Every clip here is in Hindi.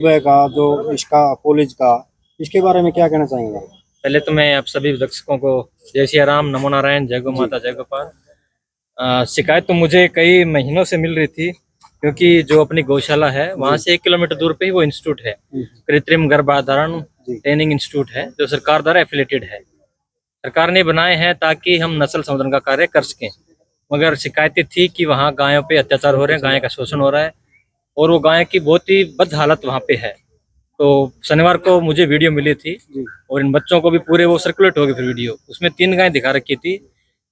सुबह का जो इसका कॉलेज का, इसके बारे में क्या कहना चाहेंगे? पहले तो मैं आप सभी दर्शकों को जय सिया राम, नमो नारायण, जय गौ जी। माता, जय गोपाल। शिकायत तो मुझे कई महीनों से मिल रही थी, क्योंकि जो अपनी गौशाला है वहाँ से 1 किलोमीटर दूर पे ही वो इंस्टीट्यूट है, कृत्रिम गर्भाधारण जी। ट्रेनिंग इंस्टीट्यूट है, जो सरकार द्वारा एफिलेटेड है। सरकार ने बनाए हैं ताकि हम नस्ल संवर्धन का कार्य कर सकें। मगर शिकायतें थी कि वहाँ गायों पे अत्याचार हो रहे हैं, गाय का शोषण हो रहा है और वो गाय की बहुत ही बद हालत वहाँ पे है। तो शनिवार को मुझे वीडियो मिली थी जी। और इन बच्चों को भी पूरे वो सर्कुलेट हो गई फिर वीडियो। उसमें 3 गायें दिखा रखी थी।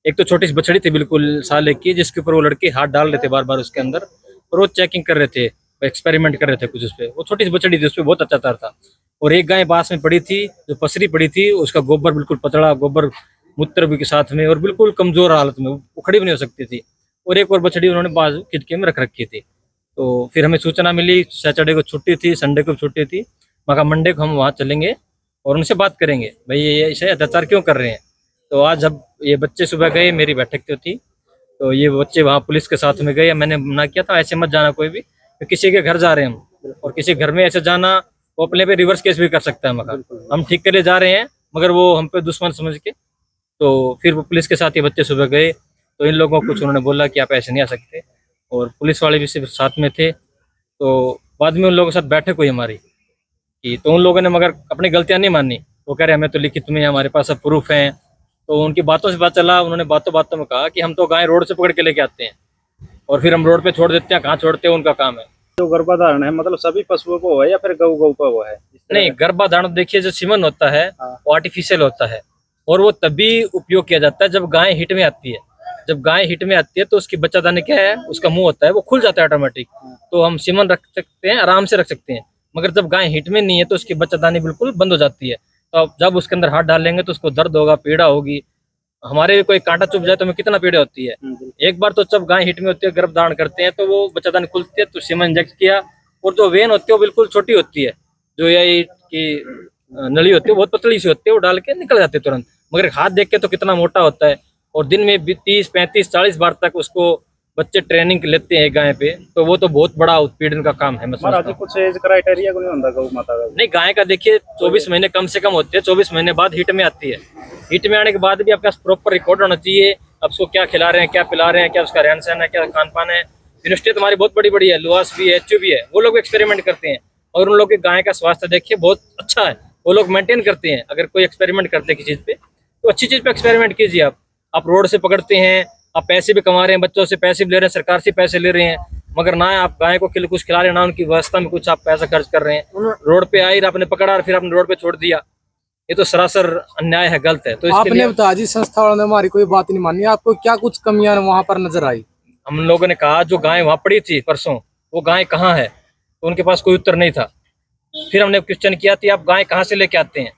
एक तो छोटी सी बछड़ी थी बिल्कुल साल एक की, जिसके ऊपर वो लड़के हाथ डाल रहे थे बार बार उसके अंदर, और वो चेकिंग कर रहे थे, एक्सपेरिमेंट कर रहे थे कुछ उस पर। वो छोटी सी बछड़ी थी, उस पर बहुत अत्याचार था। और एक गाय बास में पड़ी थी, जो पसरी पड़ी थी, उसका गोबर बिल्कुल पतला गोबर, मूत्र भी के साथ में, और बिल्कुल कमजोर हालत में, वो खड़ी भी नहीं हो सकती थी। और एक और बछड़ी उन्होंने बाजू खिड़की में रख रखी थी। तो फिर हमें सूचना मिली, सैटरडे को छुट्टी थी, संडे को छुट्टी थी। मगर मंडे को हम वहाँ चलेंगे और उनसे बात करेंगे, भाई ये ऐसे अत्याचार क्यों कर रहे हैं। तो आज जब ये बच्चे सुबह गए, मेरी बैठक तो थी, तो ये बच्चे वहाँ पुलिस के साथ में गए। मैंने मना किया था, ऐसे मत जाना कोई भी, तो किसी के घर जा रहे हैं हम, और किसी घर में ऐसे जाना, वो अपने पे रिवर्स केस भी कर सकता है। मगर हम ठीक के लिए जा रहे हैं, मगर वो हम पे दुश्मन समझ के। तो फिर वो पुलिस के साथ ये बच्चे सुबह गए, तो इन लोगों को कुछ उन्होंने बोला कि आप ऐसे नहीं आ सकते, और पुलिस वाले भी सिर्फ साथ में थे। तो बाद में उन लोगों के साथ बैठक हुई हमारी, कि तो उन लोगों ने मगर अपनी गलतियां नहीं मानी। वो कह रहे हमें तो लिखित में हमारे पास सब प्रूफ हैं। तो उनकी बातों से पता चला, उन्होंने बातों बातों में कहा कि हम तो गाय रोड से पकड़ के लेके आते हैं और फिर हम रोड पे छोड़ देते हैं। कहाँ छोड़ते हैं, उनका काम है। जो गर्भाधारण है मतलब सभी पशुओं को है या फिर गौ गौ का वो है? नहीं, गर्भाधारण देखिए, जो सीमन होता है हाँ। वो आर्टिफिशियल होता है, और वो तभी उपयोग किया जाता है जब गाय हिट में आती है। जब गाय हिट में आती है तो उसकी बच्चादानी क्या है, उसका मुंह होता है वो खुल जाता है ऑटोमेटिक। तो हम सीमन रख सकते हैं, आराम से रख सकते हैं। मगर जब गाय हिट में नहीं है तो उसकी बच्चादानी बिल्कुल बंद हो जाती है। तो जब उसके अंदर हाथ डालेंगे तो उसको दर्द होगा, पीड़ा होगी। हमारे भी कोई कांटा चुभ जाए तो हमें कितना पीड़ा होती है। एक बार तो जब गाय हिट में होती है, गर्भ धारण करते हैं, तो वो बच्चादानी खुलती है, तो सीमन इंजेक्ट किया। और जो वेन होती है वो बिल्कुल छोटी होती है, जो ये की नली होती है बहुत पतली सी होती है, वो डाल के निकल जाते तुरंत। मगर हाथ देख के तो कितना मोटा होता है, और दिन में 30, 35, 40 बार तक उसको बच्चे ट्रेनिंग लेते हैं गाय पे। तो वो तो बहुत बड़ा उत्पीड़न का काम है। मैं समझता हूं। कुछ एज क्राइटेरिया को नहीं होता गौ माता का? नहीं, गाय का देखिए 24 महीने कम से कम होते हैं, 24 महीने बाद हिट में आती है। हिट में आने के बाद भी आपके पास प्रॉपर रिकॉर्ड होना चाहिए, अब उसको क्या खिला रहे हैं, क्या पिला रहे हैं, क्या उसका रहन सहन है, क्या खान पान है। यूनिवर्सिटी तुम्हारी बहुत बड़ी बड़ी है, लुआस भी है, एचयू भी है, वो लोग एक्सपेरिमेंट करते हैं। और उन लोग के गाय का स्वास्थ्य देखिए बहुत अच्छा है, वो लोग मेंटेन करते हैं। अगर कोई एक्सपेरिमेंट करते हैं किसी चीज पे, तो अच्छी चीज पे एक्सपेरिमेंट कीजिए। आप रोड से पकड़ते हैं, आप पैसे भी कमा रहे हैं, बच्चों से पैसे भी ले रहे हैं, सरकार से पैसे ले रहे हैं, मगर ना आप गाय को कुछ खिला रहे हैं, ना उनकी व्यवस्था में कुछ आप पैसा खर्च कर रहे हैं। रोड पे आई, आपने पकड़ा और फिर आपने रोड पे छोड़ दिया, ये तो सरासर अन्याय है, गलत है। तो इसके आपने लिए बताया जी संस्था वालों ने हमारी कोई बात नहीं मानी, आपको क्या कुछ कमियां वहां पर नजर आई? हम लोगों ने कहा, जो गाय वहां पड़ी थी परसों, वो गाय कहाँ है, तो उनके पास कोई उत्तर नहीं था। फिर हमने क्वेश्चन किया कि आप गाय कहाँ से लेके आते हैं,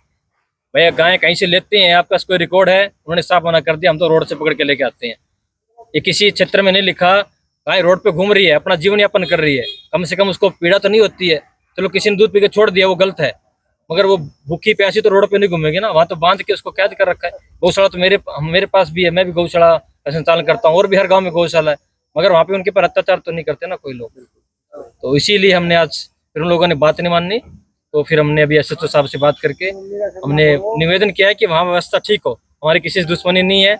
भैया गाय कहीं से लेते हैं, आपके पास कोई रिकॉर्ड है? उन्होंने साफ मना कर दिया, हम तो रोड से पकड़ के लेके आते हैं। ये किसी क्षेत्र में नहीं लिखा, गाय रोड पे घूम रही है, अपना जीवन यापन कर रही है, कम से कम उसको पीड़ा तो नहीं होती है। चलो किसी ने दूध पी के छोड़ दिया, वो गलत है, मगर वो भूखी प्यासी तो रोड पे नहीं घूमेगी ना, वहां तो बांध के उसको कैद कर रखा है। गौशाला तो मेरे पास भी है, मैं भी गौशाला का संचालन करता हूँ, और भी हर गाँव में गौशाला है, मगर वहाँ पे उनके पर अत्याचार तो नहीं करते ना कोई लोग। तो इसीलिए हमने आज, फिर उन लोगों ने बात नहीं मानी, तो फिर हमने अभी एसएचओ साहब से बात करके हमने निवेदन किया है कि वहाँ व्यवस्था ठीक हो। हमारी किसी से दुश्मनी नहीं है,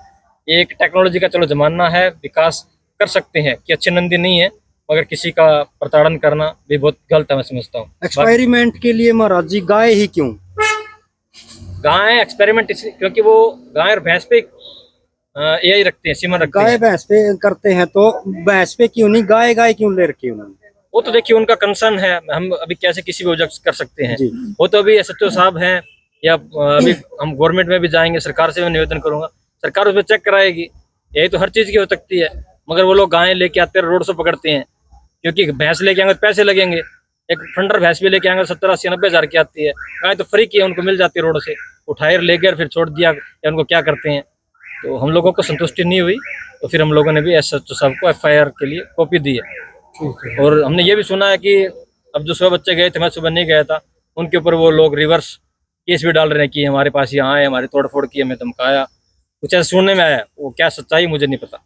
एक टेक्नोलॉजी का चलो जमाना है, विकास कर सकते हैं कि अच्छे नंदी नहीं है, मगर किसी का प्रताड़न करना भी बहुत गलत है, मैं समझता हूँ। एक्सपेरिमेंट के लिए महाराज जी गाय ही क्यों? गाय एक्सपेरिमेंट इसलिए क्योंकि वो गाय और भैंस पे एआई रखते हैं, सीमन रखते गाय हैं। भैंस पे करते हैं, तो भैंस पे क्यों नहीं, गाय गाय क्यों ले रखी उन्होंने? वो तो देखिए उनका कंसर्न है, हम अभी कैसे किसी भी वजह कर सकते हैं। जी। वो तो अभी एसएचओ साहब हैं, या अभी हम गवर्नमेंट में भी जाएंगे, सरकार से मैं निवेदन करूंगा, सरकार उस पर चेक कराएगी। यही तो हर चीज की हो सकती है, मगर वो लोग गायें लेके आते हैं, रोड से पकड़ते हैं, क्योंकि भैंस लेके आएंगे तो पैसे लगेंगे। एक फंडर भैंस भी लेके आएंगे 70, 80, 90 हजार की आती है। गाय तो फ्री की है, उनको मिल जाती है रोड से, उठाए ले गए फिर छोड़ दिया, या उनको क्या करते हैं। तो हम लोगों को संतुष्टि नहीं हुई, तो फिर हम लोगों ने भी एसएचओ साहब को एफआईआर के लिए कॉपी दी है। और हमने ये भी सुना है कि अब जो सुबह बच्चे गए थे, मैं सुबह नहीं गया था, उनके ऊपर वो लोग रिवर्स केस भी डाल रहे हैं कि हमारे पास यहाँ आए, हमारी तोड़फोड़ की, हमें धमकाया, कुछ ऐसा सुनने में आया। वो क्या सच्चाई मुझे नहीं पता।